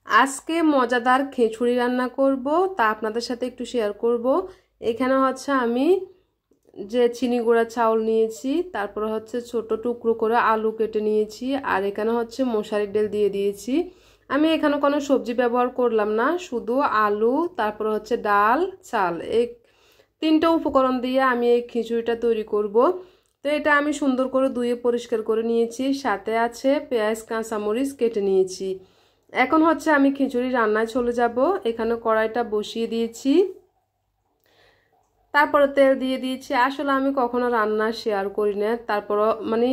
আজকে মজাদার খিচুড়ি রান্না করব, তা আপনাদের সাথে একটু শেয়ার করব। এখানে হচ্ছে আমি যে চিনি গুঁড়া চাউল নিয়েছি, তারপরে হচ্ছে ছোট টুকরো করে আলু কেটে নিয়েছি, আর এখানে হচ্ছে মশারির ডাল দিয়ে দিয়েছি। আমি এখানে কোনো সবজি ব্যবহার করলাম না, শুধু আলু, তারপরে হচ্ছে ডাল, চাল, এই তিনটা উপকরণ দিয়ে আমি এই খিচুড়িটা তৈরি করব। তো এটা আমি সুন্দর করে ধুয়ে পরিষ্কার করে নিয়েছি, সাথে আছে পেঁয়াজ কাঁচামরিচ কেটে নিয়েছি। এখন হচ্ছে আমি খিচুড়ি রান্নায় চলে যাব। এখানে কড়াইটা বসিয়ে দিয়েছি, তারপরে তেল দিয়ে দিয়েছি। আসলে আমি কখনো রান্না শেয়ার করি না, তারপর মানে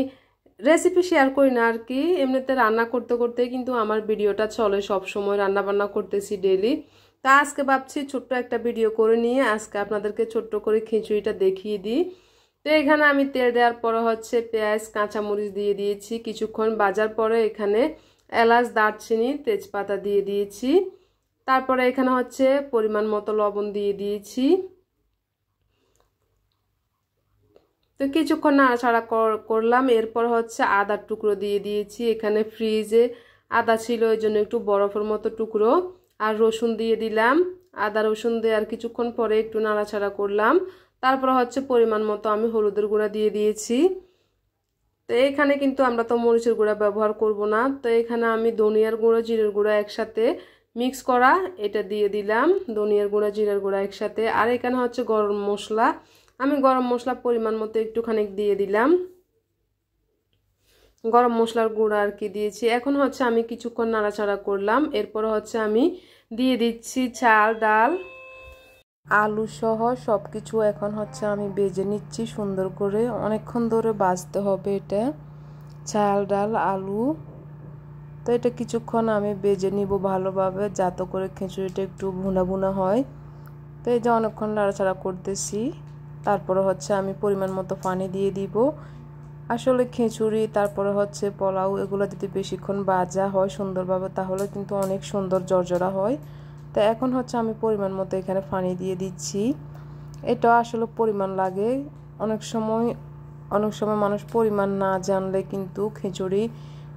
রেসিপি শেয়ার করি না আর কি। এমনিতে রান্না করতে করতে কিন্তু আমার ভিডিওটা চলে, সব সময় রান্না বান্না করতেছি ডেইলি। তা আজকে ভাবছি ছোট্ট একটা ভিডিও করে নিয়ে আজকে আপনাদেরকে ছোট্ট করে খিচুড়িটা দেখিয়ে দিই। তো এখানে আমি তেল দেওয়ার পরে হচ্ছে পেঁয়াজ কাঁচামরিচ দিয়ে দিয়েছি। কিছুক্ষণ ভাজার পরে এখানে এলাচ, দারচিনি, তেজপাতা দিয়ে দিয়েছি। তারপরে এখানে হচ্ছে পরিমাণ মতো লবণ দিয়ে দিয়েছি। তো কিছুক্ষণ নাড়াচাড়া করলাম। এরপর হচ্ছে আদার টুকরো দিয়ে দিয়েছি। এখানে ফ্রিজে আদা ছিল, ওই জন্য একটু বরফের মতো টুকরো। আর রসুন দিয়ে দিলাম। আদা রসুন দিয়ে আর কিছুক্ষণ পরে একটু নাড়াচাড়া করলাম। তারপর হচ্ছে পরিমাণ মতো আমি হলুদের গুঁড়া দিয়ে দিয়েছি। তো এখানে কিন্তু আমরা তো মরিচের গুঁড়া ব্যবহার করব না। তো এখানে আমি ধনিয়ার গুঁড়ো, জিরের গুঁড়া একসাথে মিক্স করা এটা দিয়ে দিলাম। ধনিয়ার গুঁড়া, জিরের গুঁড়া একসাথে। আর এখানে হচ্ছে গরম মশলা, আমি গরম মশলা পরিমাণ মতো একটুখানি দিয়ে দিলাম। গরম মশলার গুঁড়া আর কি দিয়েছি। এখন হচ্ছে আমি কিছুক্ষণ নাড়াচাড়া করলাম। এরপর হচ্ছে আমি দিয়ে দিচ্ছি চাল, ডাল, আলু সহ সব কিছু। এখন হচ্ছে আমি ভেজে নিচ্ছি সুন্দর করে, অনেকক্ষণ ধরে ভাজতে হবে এটা, চাল, ডাল, আলু। তো এটা কিছুক্ষণ আমি ভেজে নিব ভালোভাবে, যাতে করে খিচুড়িটা একটু ভুনা ভুনা হয়। তো এই যে অনেকক্ষণ নাড়াচাড়া করতেছি। তারপরে হচ্ছে আমি পরিমাণ মতো পানি দিয়ে দিব। আসলে খিচুড়ি তারপরে হচ্ছে পোলাও, এগুলো যদি বেশিক্ষণ ভাজা হয় সুন্দরভাবে, তাহলে কিন্তু অনেক সুন্দর জর্জরা হয়। তো এখন হচ্ছে আমি পরিমাণ মতো এখানে পানি দিয়ে দিচ্ছি। এটা আসলে পরিমাণ লাগে। অনেক সময় মানুষ পরিমাণ না জানলে কিন্তু খিচুড়ি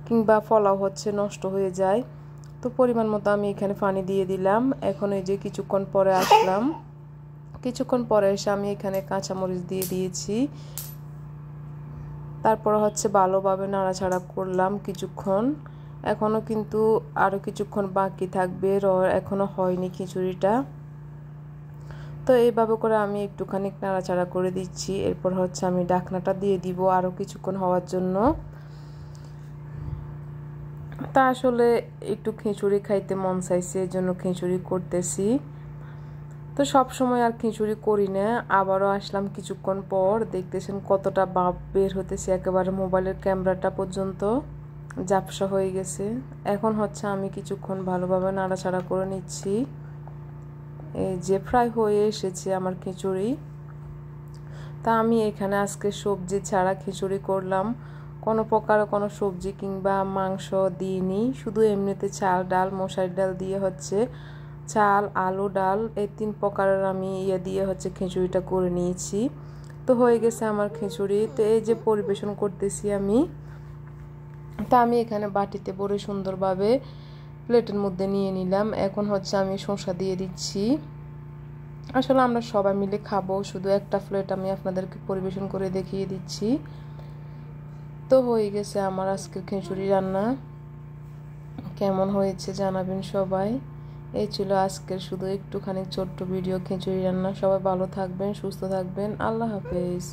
কিংবা পোলাও হচ্ছে নষ্ট হয়ে যায়। তো পরিমাণ মতো আমি এখানে পানি দিয়ে দিলাম। এখন এই যে কিছুক্ষণ পরে আসলাম, কিছুক্ষণ পরে এসে আমি এখানে কাঁচামরিচ দিয়ে দিয়েছি। তারপর হচ্ছে ভালোভাবে নাড়াচাড়া করলাম কিছুক্ষণ। এখনও কিন্তু আরও কিছুক্ষণ বাকি থাকবে, এখনও হয়নি খিচুড়িটা। তো এইভাবে করে আমি একটুখানি নাড়াচাড়া করে দিচ্ছি। এরপর হচ্ছে আমি ঢাকনাটা দিয়ে দিব আরও কিছুক্ষণ হওয়ার জন্য। তা আসলে একটু খিচুড়ি খাইতে মন চাইছে, এই জন্য খিচুড়ি করতেছি। তো সব সময় আর খিচুড়ি করি না। আবারও আসলাম কিছুক্ষণ পর, দেখতেছেন কতটা ভাপ বের হতেছে, একেবারে মোবাইলের ক্যামেরাটা পর্যন্ত ঝাপসা হয়ে গেছে। এখন হচ্ছে আমি কিছুক্ষণ ভালোভাবে নাড়াচাড়া করে নিচ্ছি। এই যে ফ্রাই হয়ে এসেছে আমার খিচুড়ি। তা আমি এখানে আজকে সবজি ছাড়া খিচুড়ি করলাম, কোনো প্রকার কোনো সবজি কিংবা মাংস দিইনি, শুধু এমনিতে চাল, ডাল, মশারির ডাল দিয়ে হচ্ছে চাল, আলু, ডাল, এই 3 প্রকারের আমি দিয়ে হচ্ছে খিচুড়িটা করে নিয়েছি। তো হয়ে গেছে আমার খিচুড়ি। তো এই যে পরিবেশন করতেছি আমি। তা আমি এখানে বাটিতে ভরে সুন্দরভাবে প্লেটের মধ্যে নিয়ে নিলাম। এখন হচ্ছে আমি শসা দিয়ে দিচ্ছি। আসলে আমরা সবাই মিলে খাবো, শুধু একটা প্লেট আমি আপনাদেরকে পরিবেশন করে দেখিয়ে দিচ্ছি। তো হয়ে গেছে আমার আজকের খিচুড়ি রান্না। কেমন হয়েছে জানাবেন সবাই। এই ছিল আজকের শুধু একটুখানি ছোট্ট ভিডিও খিচুড়ি রান্না। সবাই ভালো থাকবেন, সুস্থ থাকবেন। আল্লাহ হাফেজ।